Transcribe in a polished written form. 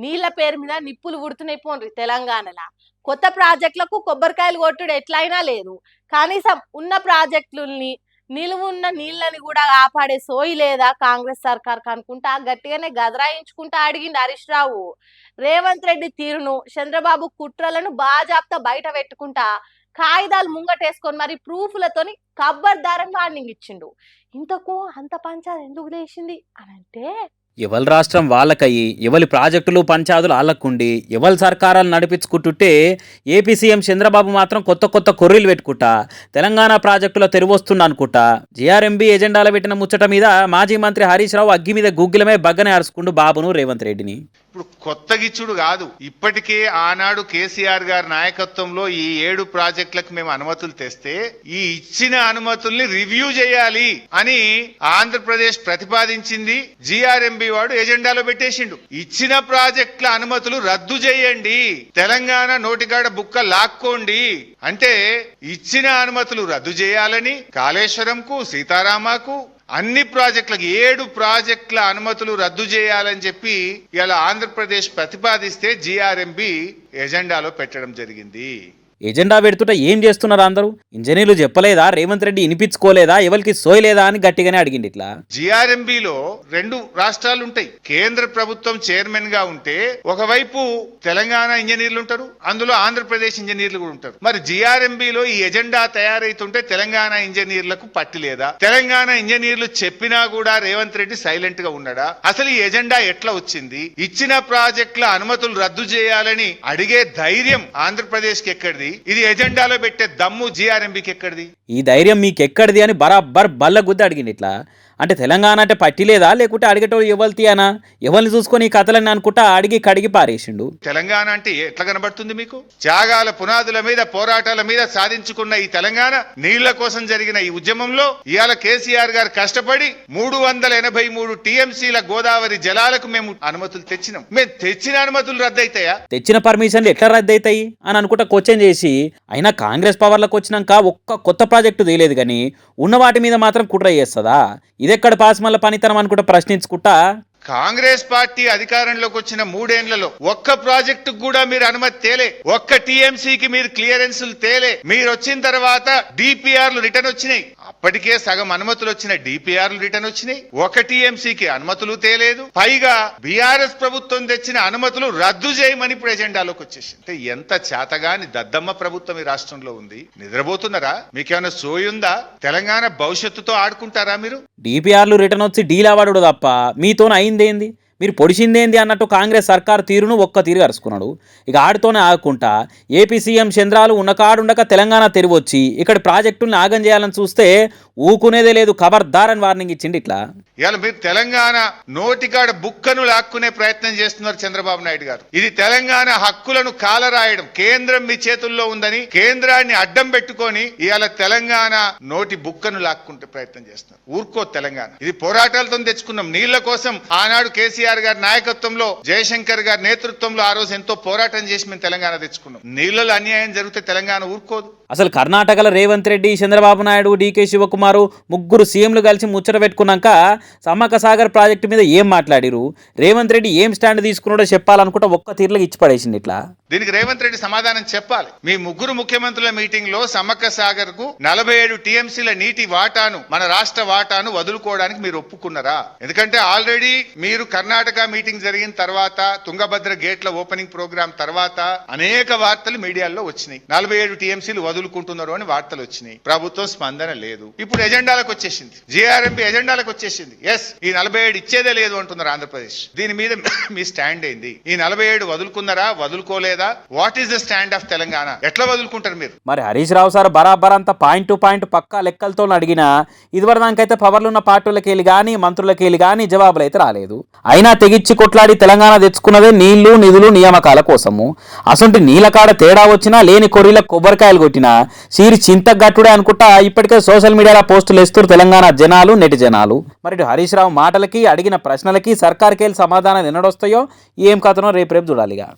నీళ్ల పేరు మీద నిప్పులు ఉడుతున్నాయి పోండ్రి తెలంగాణలో. కొత్త ప్రాజెక్టులకు కొబ్బరికాయలు కొట్టుడు ఎట్లయినా లేదు. కనీసం ఉన్న ప్రాజెక్టులని నిలువున్న నీళ్ళని కూడా కాపాడే సోయి లేదా కాంగ్రెస్ సర్కార్ అనుకుంటా గట్టిగానే గదరాయించుకుంటా అడిగింది హరీష్ రావు. రేవంత్ రెడ్డి తీరును, చంద్రబాబు కుట్రలను బాజాప్తా బయట పెట్టుకుంటా కాగితాలు ముంగటేసుకొని మరి ప్రూఫ్లతోని కబ్బర్దారని వార్నింగ్ ఇచ్చిండు. ఇంతకు అంత పంచాయతీ ఎందుకు లేచింది అని అంటే, ఎవరి రాష్ట్రం వాళ్ళకయ్యి, ఎవరి ప్రాజెక్టులు పంచాదులు ఆళ్ళకుండి, ఎవరి సర్కారాలు నడిపించుకుంటుంటే ఏపీ సీఎం చంద్రబాబు మాత్రం కొత్త కొత్త కొర్రీలు పెట్టుకుంటా తెలంగాణ ప్రాజెక్టులో తెరివొస్తుండ అనుకుంటా జేఆర్ఎంబీ ఎజెండాలో పెట్టిన ముచ్చట మీద మాజీ మంత్రి హరీష్ రావు అగ్గి మీద గుగ్గిలమే బగ్గనే అరుచుకుంటూ బాబును రేవంత్ రెడ్డిని. ఇప్పుడు కొత్త గిచ్చుడు కాదు, ఇప్పటికే ఆనాడు కేసీఆర్ గారి నాయకత్వంలో ఈ 7 ప్రాజెక్టులకు మేము అనుమతులు తెస్తే ఈ ఇచ్చిన అనుమతుల్ని రివ్యూ చేయాలి అని ఆంధ్రప్రదేశ్ ప్రతిపాదించింది. జిఆర్ఎంబి వాడు ఎజెండాలో పెట్టేసిండు. ఇచ్చిన ప్రాజెక్టుల అనుమతులు రద్దు చేయండి, తెలంగాణ నోటికాడ బుక్క లాక్కోండి అంటే ఇచ్చిన అనుమతులు రద్దు చేయాలని కాళేశ్వరంకు, సీతారామకు, అన్ని ప్రాజెక్టులకు 7 ప్రాజెక్టుల అనుమతులు రద్దు చేయాలని చెప్పి ఇలా ఆంధ్రప్రదేశ్ ప్రతిపాదిస్తే జిఆర్ఎంబి ఎజెండాలో పెట్టడం జరిగింది. ఎజెండా పెడుతుంటే ఏం చేస్తున్నారు అందరూ? ఇంజనీర్లు చెప్పలేదా? రేవంత్ రెడ్డి వినిపించుకోలేదా? ఎవరికి సోయలేదా అని గట్టిగానే అడిగింది. ఇట్లా జిఆర్ఎంబిలో 2 రాష్ట్రాలు ఉంటాయి. కేంద్ర ప్రభుత్వం చైర్మన్ గా ఉంటే ఒకవైపు తెలంగాణ ఇంజనీర్లు ఉంటారు, అందులో ఆంధ్రప్రదేశ్ ఇంజనీర్లు కూడా ఉంటారు. మరి జిఆర్ఎంబిలో ఈ ఎజెండా తయారైతుంటే తెలంగాణ ఇంజనీర్లకు పట్టి లేదా? తెలంగాణ ఇంజనీర్లు చెప్పినా కూడా రేవంత్ రెడ్డి సైలెంట్ గా ఉన్నాడా? అసలు ఈ ఎజెండా ఎట్లా వచ్చింది? ఇచ్చిన ప్రాజెక్టుల అనుమతులు రద్దు చేయాలని అడిగే ధైర్యం ఆంధ్రప్రదేశ్ కి ఎక్కడిది? ఇది ఎజెండాలో పెట్టే దమ్ము జిఆర్ఎంబికి ఎక్కడిది? ఈ ధైర్యం మీకెక్కడిది అని బరాబర్ బల్ల గుద్ది అడిగింది. ఇట్లా అంటే తెలంగాణ అంటే పట్టి లేదా, లేకుంటే అడిగేటోళ్ళు ఎవరితి అనా? ఎవరిని చూసుకొని ఈ కథలని అనుకుంటా అడిగి కడిగి పారేసిండు. తెలంగాణ అంటే ఎట్లా కనబడుతుంది మీకు? త్యాగాల పునాదుల మీద, పోరాటాల మీద సాధించుకున్న ఈ తెలంగాణ, నీళ్ల కోసం జరిగిన ఈ ఉద్యమంలో ఇవాళ కేసీఆర్ గారు కష్టపడి 383 టీఎంసీల గోదావరి జలాలకు మేము అనుమతులు తెచ్చినాం. మేము తెచ్చిన అనుమతులు రద్దయితాయా? తెచ్చిన పర్మిషన్లు ఎట్లా రద్దయితాయి అని అనుకుంటా క్వశ్చన్ చేసి, అయినా కాంగ్రెస్ పవర్లకు వచ్చినాక ఒక్క కొత్త ప్రాజెక్టు తెలియదు కానీ ఉన్న వాటి మీద మాత్రం కుట్ర చేస్తుందా? ఇదెక్కడ పాస్మల్ల పనితనం అనుకుంటా ప్రశ్నించుకుంటా కాంగ్రెస్ పార్టీ అధికారంలోకి వచ్చిన 3 ఏళ్లలో ఒక్క ప్రాజెక్టు కూడా మీరు అనుమతి తేలే, ఒక్క టీఎంసీకి మీరు క్లియరెన్సులు తేలే. మీరు వచ్చిన తర్వాత డిపిఆర్లు రిటర్న్ వచ్చినాయి. అప్పటికే సగం అనుమతులు వచ్చిన డిపిఆర్లు రిటర్న్ వచ్చినాయి. ఒక టీఎంసీకి అనుమతులు తేలేదు. పైగా బీఆర్ఎస్ ప్రభుత్వం తెచ్చిన అనుమతులు రద్దు చేయమని ఇప్పుడు ఎజెండాలోకి వచ్చేసింది. అంటే ఎంత చేతగాని దద్దమ్మ ప్రభుత్వం ఈ రాష్ట్రంలో ఉంది. నిద్రపోతున్నారా? మీకేమైనా సోయుందా? తెలంగాణ భవిష్యత్తుతో ఆడుకుంటారా మీరు? డిపిఆర్లు రిటర్న్ వచ్చి డీలావాడు తప్ప మీతో అయిందేంది? మీరు పొడిచిందేంది అన్నట్టు కాంగ్రెస్ సర్కారు తీరును ఒక్క తీరు అరుచుకున్నాడు. ఇక ఆడితోనే ఆగకుండా ఏపీ సీఎం చంద్రాలు ఉన్నకాడుండక తెలంగాణ తెరివొచ్చి ఇక్కడ ప్రాజెక్టుల్ని ఆగం చేయాలని చూస్తే ఊకునేదే లేదు, ఖబర్దారని వార్నింగ్ ఇచ్చింది. ఇట్లా ఇవాళ మీరు తెలంగాణ నోటికాడ బుక్కను లాక్కునే ప్రయత్నం చేస్తున్నారు చంద్రబాబు నాయుడు గారు. ఇది తెలంగాణ హక్కులను కాలరాయడం. కేంద్రం మీ చేతుల్లో ఉందని కేంద్రాన్ని అడ్డం పెట్టుకొని ఇవాళ తెలంగాణ నోటి బుక్కను లాక్కుంటే ప్రయత్నం చేస్తున్నారు. ఊరుకో తెలంగాణ. ఇది పోరాటాలతో తెచ్చుకున్నాం. నీళ్ల కోసం ఆనాడు కేసీఆర్ గారి నాయకత్వంలో, జయశంకర్ గారి నేతృత్వంలో ఆ రోజు ఎంతో పోరాటం చేసి మేము తెలంగాణ తెచ్చుకున్నాం. నీళ్లలో అన్యాయం జరిగితే తెలంగాణ ఊరుకోదు. అసలు కర్ణాటకలో రేవంత్ రెడ్డి, చంద్రబాబు నాయుడు, డీకే శివకుమారు ముగ్గురు సీఎంలు కలిసి ముచ్చట పెట్టుకున్నాక సమ్మక్క సాగర్ ప్రాజెక్టు మీద ఏం మాట్లాడిరు, రేవంత్ రెడ్డి ఏం స్టాండ్ తీసుకున్నాడో చెప్పాలనుకుంటే ఒక్క తీర్లకు ఇచ్చి పడేసింది. ఇట్లా దీనికి రేవంత్ రెడ్డి సమాధానం చెప్పాలి. మీ ముగ్గురు ముఖ్యమంత్రుల మీటింగ్ లో సమ్మక్క సాగర్ కు 47 టీఎంసీల నీటి వాటాను, మన రాష్ట్ర వాటాను వదులుకోవడానికి మీరు ఒప్పుకున్నారా? ఎందుకంటే ఆల్రెడీ మీరు కర్ణాటక మీటింగ్ జరిగిన తర్వాత, తుంగభద్ర గేట్ల ఓపెనింగ్ ప్రోగ్రామ్ తర్వాత అనేక వార్తలు మీడియాలో వచ్చినాయి. 47 టీఎంసీలు వదులుకుంటున్నారు అని వార్తలు వచ్చినాయి. ప్రభుత్వం స్పందన లేదు. ఇప్పుడు ఎజెండాలకు వచ్చేసింది, జిఆర్ఎంబి ఎజెండాలకు వచ్చేసింది. ఎస్, ఈ 47 ఇచ్చేదే లేదు అంటున్నారు ఆంధ్రప్రదేశ్. దీని మీద మీ స్టాండ్ ఏంది? ఈ 47 వదులుకున్నారా, వదులుకోలేదా? What is the stand of Telangana? ఎట్లా వదులుకుంటారు మీరు? మరి హరీష్ రావు సార్ బరాబర్ అంతా పాయింట్ టు పాయింట్ పక్కా లెక్కలతో అడిగినా ఇదివరకు దానికైతే పవర్లు ఉన్న పార్టీలకి వెళ్ళి కానీ మంత్రులకి వెళ్ళి కానీ జవాబులు అయితే రాలేదు. అయినా తెగిచ్చి కొట్లాడి తెలంగాణ తెచ్చుకున్నదే నీళ్లు, నిధులు, నియామకాల కోసము. అసొంటి నీళ్ళ కాడ తేడా వచ్చినా, లేని కొర్రీల కొబ్బరికాయలు కొట్టినా సీరి చింతగట్టుడే అనుకుంటా ఇప్పటికే సోషల్ మీడియాలో పోస్టులు వేస్తారు తెలంగాణ జనాలు, నెటి జనాలు. మరి హరీష్ రావు మాటలకి, అడిగిన ప్రశ్నలకి సర్కార్కి వెళ్ళి సమాధానం ఎన్నడొస్తాయో ఏం కథనో రేపు చూడాలిగా.